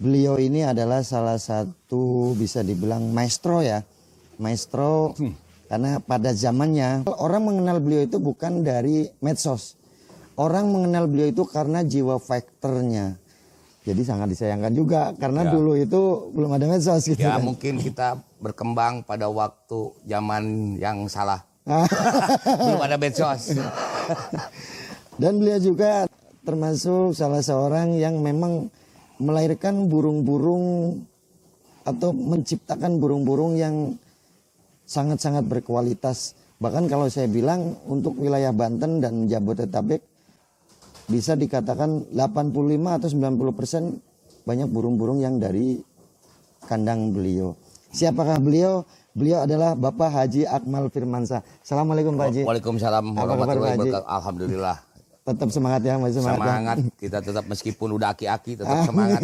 Beliau ini adalah salah satu bisa dibilang maestro ya. Maestro karena pada zamannya orang mengenal beliau itu bukan dari medsos. Orang mengenal beliau itu karena jiwa fighternya. Jadi sangat disayangkan juga karena dulu itu belum ada medsos gitu. Ya kan. mungkin kita berkembang pada waktu zaman yang salah. Belum ada medsos. Dan beliau juga termasuk salah seorang yang memang melahirkan burung-burung atau menciptakan burung-burung yang sangat-sangat berkualitas. Bahkan kalau saya bilang untuk wilayah Banten dan Jabodetabek bisa dikatakan 85 atau 90% banyak burung-burung yang dari kandang beliau. Siapakah beliau? Beliau adalah Bapak Haji Akmal Firmansyah. Assalamualaikum Pak Haji. Waalaikumsalam warahmatullahi wabarakatuh. Alhamdulillah. Tetap semangat ya, masih semangat. Semangat, kita tetap meskipun udah aki-aki tetap semangat.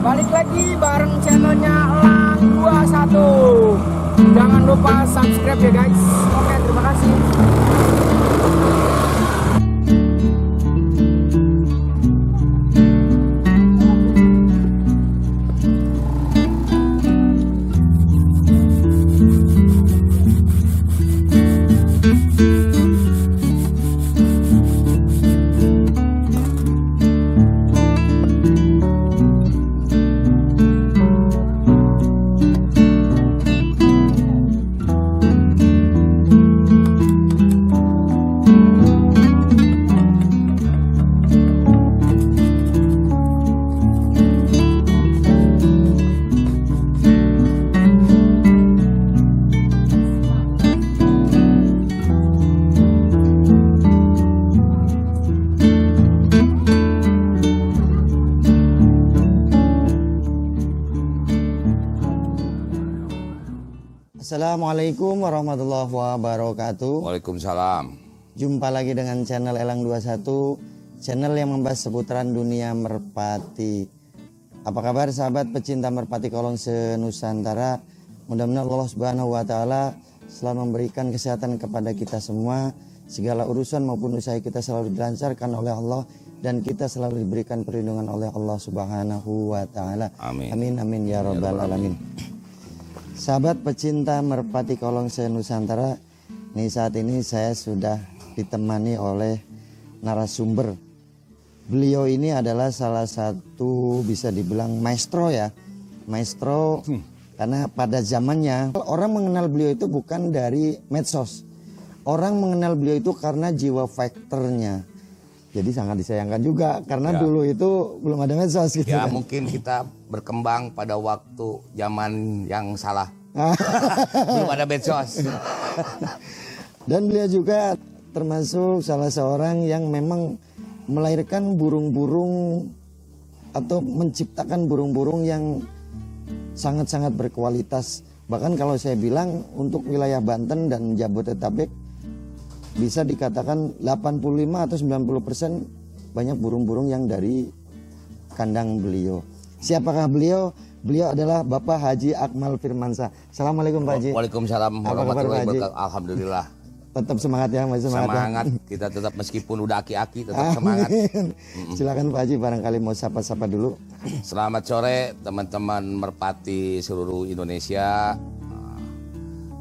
Balik lagi bareng channelnya Elang 21. Jangan lupa subscribe ya guys. Oke, terima kasih. Assalamualaikum warahmatullahi wabarakatuh. Waalaikumsalam. Jumpa lagi dengan channel Elang 21, channel yang membahas seputaran dunia merpati. Apa kabar sahabat pecinta merpati kolong se-Nusantara? Mudah-mudahan Allah Subhanahu wa taala selalu memberikan kesehatan kepada kita semua. Segala urusan maupun usaha kita selalu dilancarkan oleh Allah dan kita selalu diberikan perlindungan oleh Allah Subhanahu wa taala. Amin. Amin amin ya rabbal alamin. Sahabat pecinta merpati kolong se-Nusantara, nih saat ini saya sudah ditemani oleh narasumber. Beliau ini adalah salah satu bisa dibilang maestro ya. Maestro karena pada zamannya orang mengenal beliau itu bukan dari medsos. Orang mengenal beliau itu karena jiwa fighternya. Jadi sangat disayangkan juga karena dulu itu belum ada medsos gitu. Ya kan. mungkin kita berkembang pada waktu zaman yang salah. Belum ada medsos. Dan beliau juga termasuk salah seorang yang memang melahirkan burung-burung atau menciptakan burung-burung yang sangat-sangat berkualitas. Bahkan kalau saya bilang untuk wilayah Banten dan Jabodetabek bisa dikatakan 85 atau 90% banyak burung-burung yang dari kandang beliau. Siapakah beliau? Beliau adalah Bapak Haji Akmal Firmansyah. Assalamualaikum Pak Haji. Waalaikumsalam warahmatullahi wabarakatuh. Alhamdulillah. Tetap semangat ya, masih semangat. Semangat, Ya. kita tetap meskipun udah aki-aki tetap semangat. Silakan Pak Haji barangkali mau sapa-sapa dulu. Selamat sore teman-teman merpati seluruh Indonesia.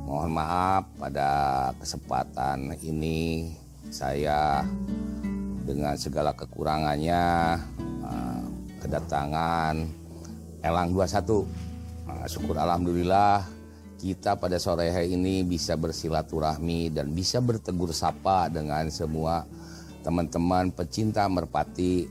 Mohon maaf pada kesempatan ini saya dengan segala kekurangannya kedatangan Elang 21. Syukur alhamdulillah kita pada sore hari ini bisa bersilaturahmi dan bisa bertegur sapa dengan semua teman-teman pecinta merpati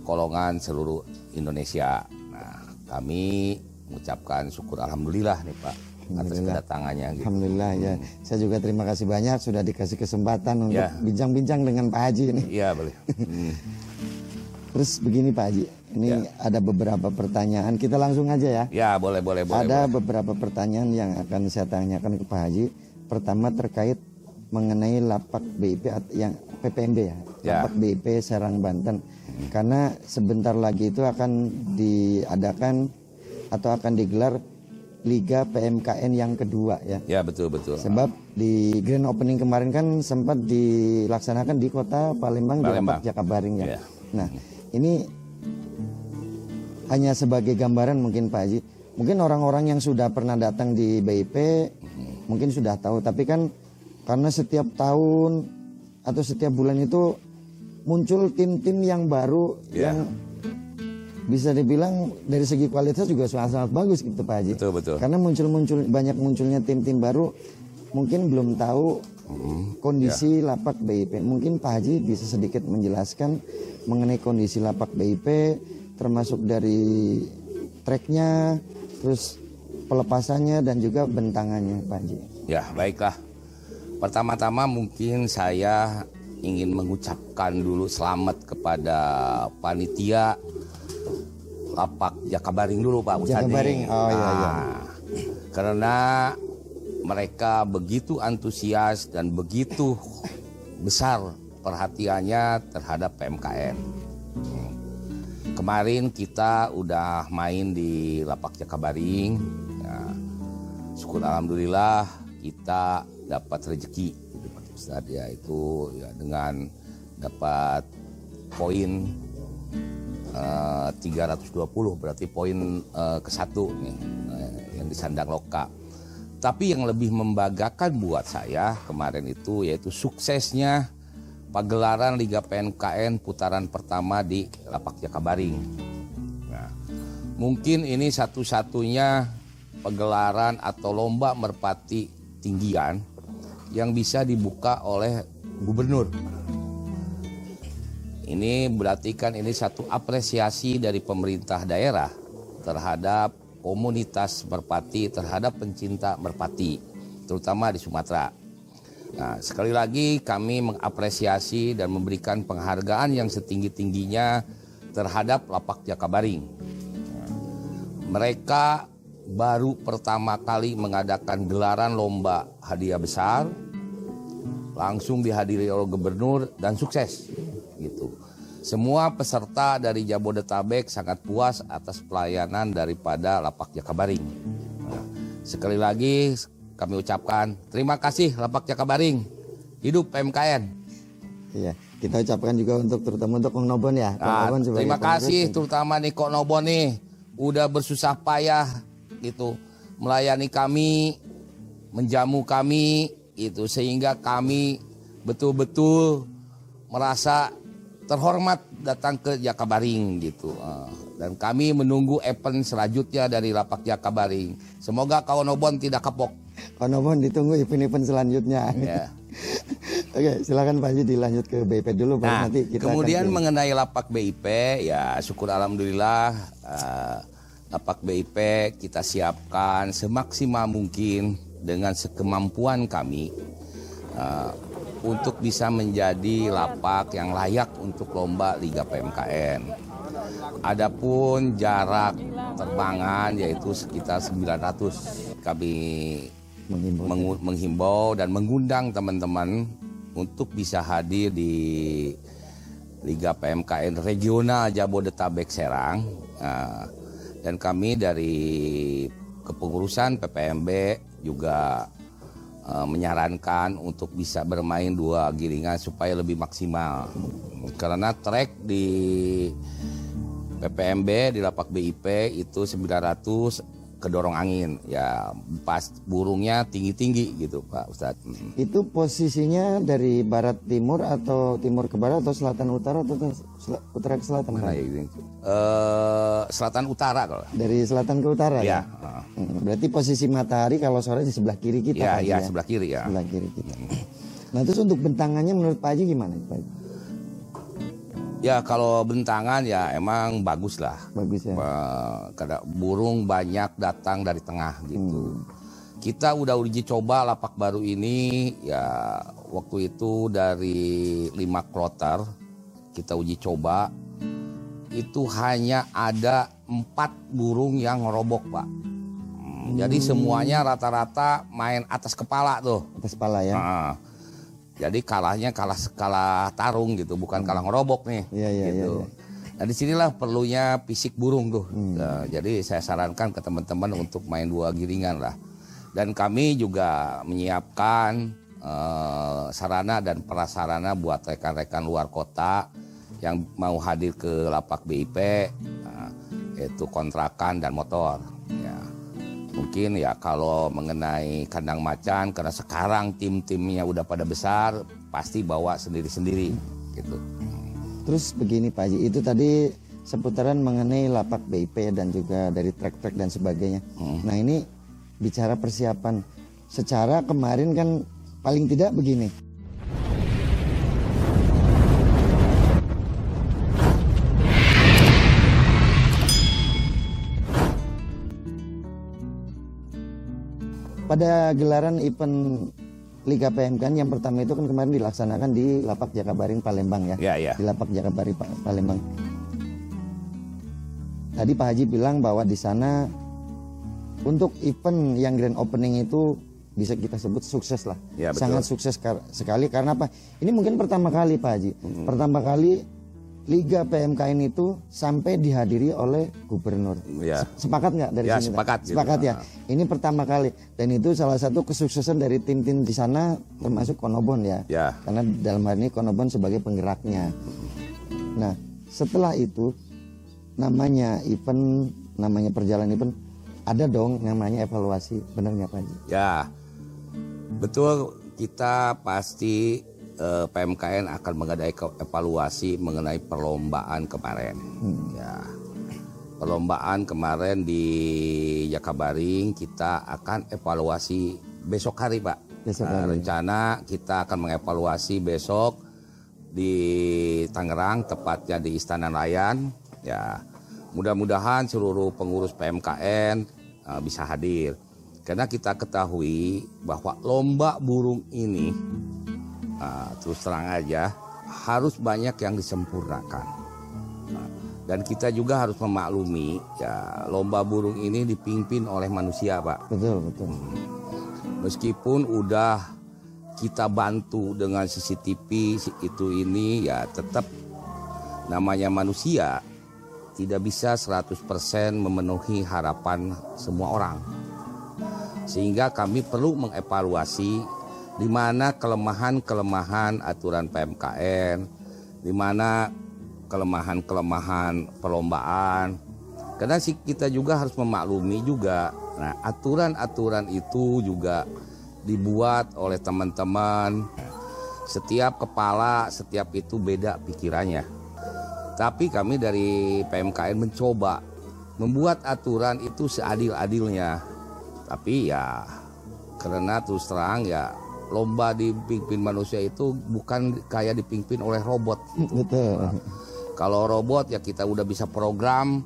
kolongan seluruh Indonesia. Nah, kami mengucapkan syukur alhamdulillah nih Pak atas kedatangannya. Gitu. Alhamdulillah ya. Saya juga terima kasih banyak sudah dikasih kesempatan untuk bincang-bincang dengan Pak Haji ini. Iya boleh. Terus begini Pak Haji, ini ada beberapa pertanyaan. Kita langsung aja ya. Ya boleh. Ada beberapa pertanyaan yang akan saya tanyakan ke Pak Haji. Pertama terkait mengenai lapak BIP yang PPMB ya. Lapak BIP Serang Banten. Karena sebentar lagi itu akan diadakan atau akan digelar Liga PMKN yang kedua ya. Ya betul. Sebab di grand opening kemarin kan sempat dilaksanakan di kota Palembang. Di lapak Jakabaring ya. Nah ini hanya sebagai gambaran mungkin Pak Haji. Mungkin orang-orang yang sudah pernah datang di BIP mungkin sudah tahu. Tapi kan karena setiap tahun atau setiap bulan itu muncul tim-tim yang baru yang bisa dibilang dari segi kualitas juga sangat bagus gitu Pak Haji. Betul. Karena banyak munculnya tim-tim baru mungkin belum tahu kondisi lapak BIP. Mungkin Pak Haji bisa sedikit menjelaskan mengenai kondisi lapak BIP termasuk dari treknya, terus pelepasannya dan juga bentangannya Pak Haji. Ya baiklah. Pertama-tama mungkin saya ingin mengucapkan dulu selamat kepada panitia lapak Jakabaring dulu Pak Ustadz. Jakabaring, iya. Karena mereka begitu antusias dan begitu besar perhatiannya terhadap PMKN. Kemarin kita udah main di lapak Jakabaring. Ya, syukur alhamdulillah kita dapat rezeki gitu Pak Ustadz ya, itu ya dengan dapat poin 320 berarti poin ke-1 nih yang disandang Loka. Tapi yang lebih membanggakan buat saya kemarin itu yaitu suksesnya pagelaran Liga PMKN putaran pertama di lapak Jakabaring. Nah, mungkin ini satu-satunya pagelaran atau lomba merpati tinggian yang bisa dibuka oleh gubernur. Ini berarti kan ini satu apresiasi dari pemerintah daerah terhadap komunitas merpati, terhadap pencinta merpati, terutama di Sumatera. Nah, sekali lagi kami mengapresiasi dan memberikan penghargaan yang setinggi-tingginya terhadap lapak Jakabaring. Mereka baru pertama kali mengadakan gelaran lomba hadiah besar, langsung dihadiri oleh gubernur dan sukses. Gitu. Semua peserta dari Jabodetabek sangat puas atas pelayanan daripada lapak Jakabaring. Nah, sekali lagi kami ucapkan terima kasih lapak Jakabaring. Hidup PMKN. Iya, kita ucapkan juga terutama untuk Kong Nobon ya. Nah, terima kasih terutama nih Kong Nobon nih udah bersusah payah gitu melayani kami, menjamu kami itu sehingga kami betul-betul merasa terhormat datang ke Jakabaring gitu. Dan kami menunggu event selanjutnya dari lapak Jakabaring. Semoga kawan Nobon tidak kapok. Kawan Nobon ditunggu event-event selanjutnya. Ya. Oke, silakan Pak Haji dilanjut ke BIP dulu. Nah, nanti kita kemudian mengenai lapak BIP, ya syukur alhamdulillah lapak BIP kita siapkan semaksimal mungkin dengan sekemampuan kami. Untuk bisa menjadi lapak yang layak untuk lomba Liga PMKN. Adapun jarak terbangan yaitu sekitar 900. Kami menghimbau dan mengundang teman-teman untuk bisa hadir di Liga PMKN Regional Jabodetabek Serang. Dan kami dari kepengurusan PPMB juga menyarankan untuk bisa bermain 2 giringan supaya lebih maksimal. Karena trek di PPMB di lapak BIP itu 900 kedorong angin, ya pas burungnya tinggi-tinggi gitu Pak Ustadz. Itu posisinya dari barat timur atau timur ke barat atau selatan utara atau utara ke selatan? Mana ya ini? Selatan utara kalau. Dari selatan ke utara Ya. ya? Berarti posisi matahari kalau sore di sebelah kiri kita. Ya, Pak Haji, ya sebelah kiri ya. Sebelah kiri kita. Nah terus untuk bentangannya menurut Pak Haji gimana Pak Haji? Ya kalau bentangan ya emang bagus lah. Bagus ya. Karena burung banyak datang dari tengah gitu. Kita udah uji coba lapak baru ini ya waktu itu dari 5 kloter kita uji coba itu hanya ada 4 burung yang ngerobok Pak. Jadi semuanya rata-rata main atas kepala tuh. Atas kepala ya. Nah, jadi kalahnya kalah tarung gitu, bukan kalah ngerobok nih. Iya, iya, gitu. iya. Nah disinilah perlunya fisik burung tuh. Nah, jadi saya sarankan ke teman-teman untuk main 2 giringan lah. Dan kami juga menyiapkan sarana dan prasarana buat rekan-rekan luar kota yang mau hadir ke lapak BIP, yaitu kontrakan dan motor. Ya. Mungkin ya kalau mengenai kandang macan karena sekarang tim-timnya udah pada besar pasti bawa sendiri-sendiri gitu. Terus begini Pak Haji, itu tadi seputaran mengenai lapak BIP dan juga dari trek-trek dan sebagainya. Nah ini bicara persiapan, secara kemarin kan paling tidak begini. Pada gelaran event Liga PMK yang pertama itu kan kemarin dilaksanakan di Lapak Jakabaring Palembang ya. Ya, ya. Di Lapak Jakabaring Palembang. Tadi Pak Haji bilang bahwa di sana untuk event yang grand opening itu bisa kita sebut sukses lah. Ya, betul. Sangat sukses sekali karena apa? Ini mungkin pertama kali Pak Haji. Pertama kali Liga PMKN itu sampai dihadiri oleh gubernur. Ya. Sepakat nggak dari Ya, sini? sepakat gitu. Sepakat ya. Ini pertama kali dan itu salah satu kesuksesan dari tim-tim di sana termasuk Konobon ya. Ya. Karena dalam hal ini Konobon sebagai penggeraknya. Nah, setelah itu namanya event, namanya perjalanan event ada dong namanya evaluasi. Benar nggak Pak Haji? Ya, betul kita pasti PMKN akan mengadakan evaluasi mengenai perlombaan kemarin. Ya, perlombaan kemarin di Jakabaring kita akan evaluasi besok hari Pak. Besok hari. Rencana kita akan mengevaluasi besok di Tangerang, tepatnya di Istana Nelayan. Ya, mudah-mudahan seluruh pengurus PMKN bisa hadir. Karena kita ketahui bahwa lomba burung ini terus terang aja harus banyak yang disempurnakan. Dan kita juga harus memaklumi ya lomba burung ini dipimpin oleh manusia Pak. Betul, betul. Meskipun udah kita bantu dengan CCTV itu ini ya tetap namanya manusia tidak bisa 100% memenuhi harapan semua orang. Sehingga kami perlu mengevaluasi di mana kelemahan-kelemahan aturan PMKN, di mana kelemahan-kelemahan perlombaan. Karena kita juga harus memaklumi juga, nah aturan-aturan itu juga dibuat oleh teman-teman. Setiap kepala, setiap itu beda pikirannya. Tapi kami dari PMKN mencoba membuat aturan itu seadil-adilnya. Tapi ya karena terus terang ya lomba dipimpin manusia itu bukan kayak dipimpin oleh robot. Betul. Nah, kalau robot ya kita udah bisa program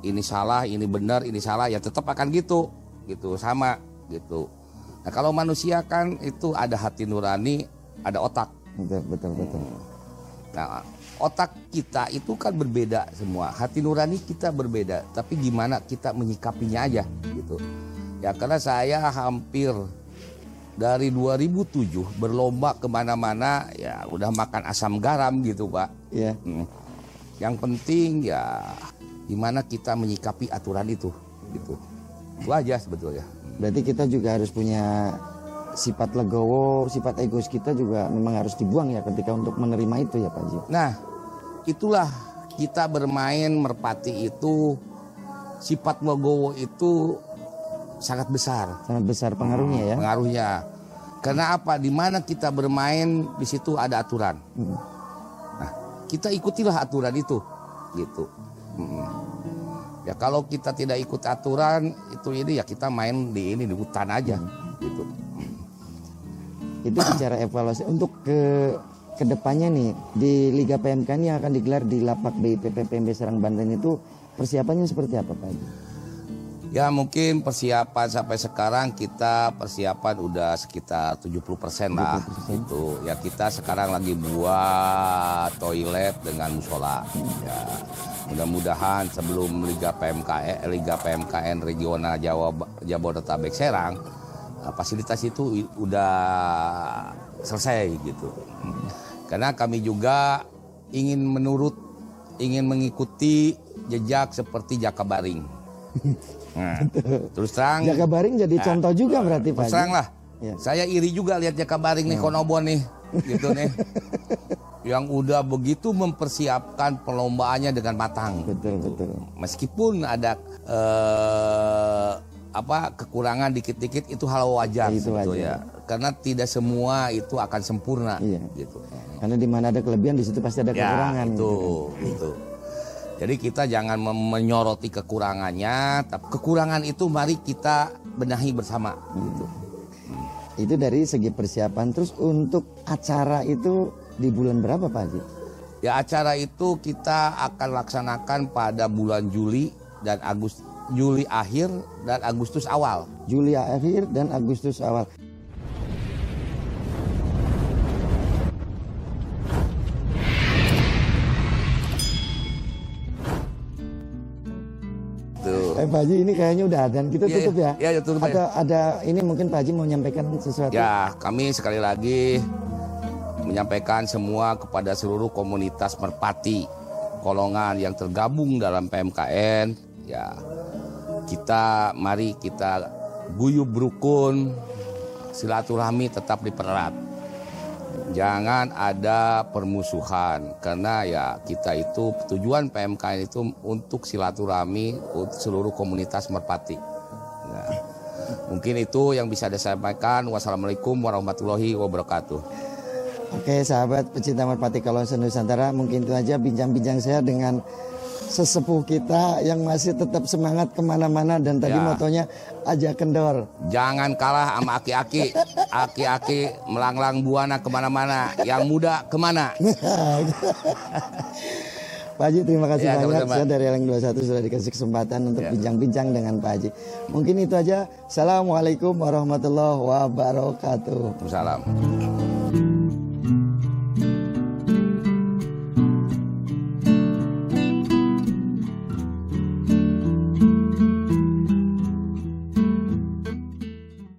ini salah, ini benar, ini salah ya tetap akan gitu sama gitu. Nah kalau manusia kan itu ada hati nurani, ada otak. Betul. Nah otak kita itu kan berbeda semua, hati nurani kita berbeda, tapi gimana kita menyikapinya aja gitu. Ya karena saya hampir dari 2007 berlomba kemana-mana ya udah makan asam garam gitu Pak. Iya. Yang penting ya gimana kita menyikapi aturan itu gitu. Itu aja sebetulnya. Berarti kita juga harus punya sifat legowo, sifat egois kita juga memang harus dibuang ya ketika untuk menerima itu ya Pak Haji. Nah, itulah kita bermain merpati itu, sifat legowo itu sangat besar. Sangat besar pengaruhnya ya. Pengaruhnya. Karena apa? Di mana kita bermain, di situ ada aturan. Nah, kita ikutilah aturan itu, gitu. Ya kalau kita tidak ikut aturan itu ini ya kita main di hutan aja, gitu. Itu bicara evaluasi untuk ke depannya nih di Liga PMK ini yang akan digelar di Lapak BIP PMB Serang Banten itu persiapannya seperti apa Pak Haji? Ya mungkin persiapan sampai sekarang kita persiapan udah sekitar 70% lah. Itu ya kita sekarang lagi buat toilet dengan musola. Ya, mudah-mudahan sebelum Liga PMKN Regional Jabodetabek Serang fasilitas itu udah selesai gitu. Karena kami juga ingin mengikuti jejak seperti Jakabaring. Nah, terus terang Jakabaring jadi contoh juga berarti Pak terus terang Haji. lah Ya. saya iri juga lihat Jakabaring nih Konobon nih gitu nih yang udah begitu mempersiapkan perlombaannya dengan matang. Betul. Meskipun ada kekurangan dikit-dikit itu hal wajar Itu sebetulnya. Karena tidak semua itu akan sempurna Iya. gitu. Karena di mana ada kelebihan di situ pasti ada kekurangan. Ya, itu, gitu kan. itu. Jadi kita jangan menyoroti kekurangannya, tapi kekurangan itu mari kita benahi bersama. Gitu. Itu dari segi persiapan. Terus untuk acara itu di bulan berapa Pak Haji? Ya acara itu kita akan laksanakan pada bulan Juli akhir dan Agustus awal. Juli akhir dan Agustus awal. Tuh. Pak Haji ini kayaknya udah dan kita Iya, tutup ya. iya, tutup ya. Ada ini mungkin Pak Haji mau menyampaikan sesuatu. Ya, kami sekali lagi menyampaikan semua kepada seluruh komunitas merpati Kolongan yang tergabung dalam PMKN. Ya, mari kita guyub rukun, silaturahmi tetap dipererat. Jangan ada permusuhan karena ya kita itu tujuan PMKN itu untuk silaturahmi untuk seluruh komunitas merpati. Nah, mungkin itu yang bisa disampaikan. Wassalamualaikum warahmatullahi wabarakatuh. Oke sahabat pecinta merpati Kolongan Nusantara, mungkin itu aja bincang-bincang saya dengan sesepuh kita yang masih tetap semangat kemana-mana dan tadi Ya. motonya aja kendor. Jangan kalah sama aki-aki. Aki-aki melanglang buana kemana-mana. Yang muda kemana? Pak Haji terima kasih Ya, banyak. sama-sama. Saya dari Eleng 21 sudah dikasih kesempatan untuk Ya. bincang-bincang dengan Pak Haji. Mungkin itu aja. Assalamualaikum warahmatullahi wabarakatuh. Waalaikumsalam.